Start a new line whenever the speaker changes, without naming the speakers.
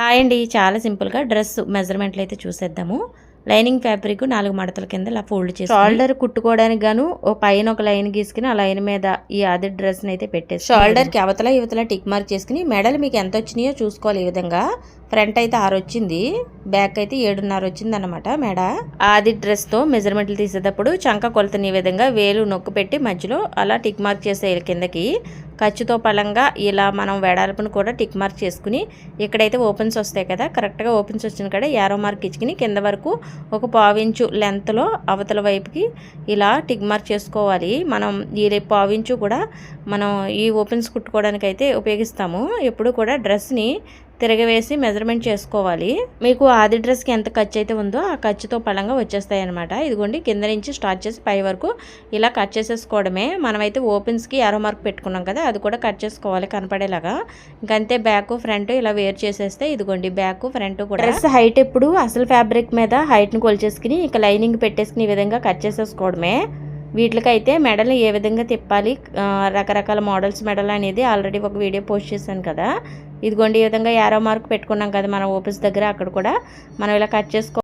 Hi అండి, చాలా సింపుల్గా డ్రెస్ మెజర్మెంట్లు అయితే చూసేద్దాము. లైనింగ్ ఫ్యాబ్రిక్ 4 మడతల కింద ఇలా ఫోల్డ్ చేసి షోల్డర్ కుట్టుకోవడానికి గాను పైన ఒక లైన్ గీసుకుని ఆ లైన్ మీద ఈ ఆది డ్రెస్ని అయితే పెట్టేసి షోల్డర్కి అవతల యువతల టిక్ మార్క్ చేసుకుని మెడలు మీకు ఎంత వచ్చినాయో చూసుకోవాలి. ఈ విధంగా ఫ్రంట్ అయితే 6 వచ్చింది, బ్యాక్ అయితే 7.5 వచ్చింది అనమాట మెడ. ఆది డ్రెస్తో మెజర్మెంట్లు తీసేటప్పుడు చంక కొలతని ఈ విధంగా వేలు నొక్కు పెట్టి మధ్యలో అలా టిక్ మార్క్ చేసేయాలి కిందకి. ఖర్చుతో పలంగా ఇలా మనం వెడల్పును కూడా టిక్ మార్క్ చేసుకుని ఇక్కడైతే ఓపెన్స్ వస్తాయి కదా, కరెక్ట్గా ఓపెన్స్ వచ్చిన కాడ యారో మార్క్ ఇచ్చుకుని కింద వరకు ఒక 1/4 ఇంచు లెంత్లో అవతల వైపుకి ఇలా టిక్ మార్క్ చేసుకోవాలి. మనం ఈ 1/4 ఇంచు కూడా మనం ఈ ఓపెన్స్ కుట్టుకోవడానికి అయితే ఉపయోగిస్తాము. ఎప్పుడు కూడా డ్రెస్ని తిరగవేసి మెజర్మెంట్ చేసుకోవాలి. మీకు ఆది డ్రెస్కి ఎంత ఖర్చు అయితే ఉందో ఆ ఖర్చుతో పలంగా వచ్చేస్తాయి అనమాట. ఇదిగోండి కింద నుంచి స్టార్ట్ చేసి పై వరకు ఇలా కట్ చేసేసుకోవడమే. మనమైతే ఓపెన్స్కి యారో మార్క్ పెట్టుకున్నాం కదా, అది కూడా కట్ చేసుకోవాలి కనపడేలాగా. ఇంకంతే బ్యాక్ ఫ్రంట్ ఇలా వేర్ చేసేస్తే ఇదిగోండి బ్యాక్ ఫ్రంట్ కూడా. డ్రెస్ హైట్ ఎప్పుడు అసలు ఫ్యాబ్రిక్ మీద హైట్ని కొలిచేసుకుని ఇక లైనింగ్ పెట్టేసుకుని ఈ విధంగా కట్ చేసేసుకోవడమే. వీటికైతే మెడల్ని ఏ విధంగా తిప్పాలి, రకరకాల మోడల్స్ మెడల్ అనేది ఆల్రెడీ ఒక వీడియో పోస్ట్ చేశాను కదా. ఇదిగోండి ఈ విధంగా యారో మార్క్ పెట్టుకున్నాం కదా మనం ఓపెన్స్ దగ్గర, అక్కడ కూడా మనం ఇలా కట్ చేసుకోవాలి.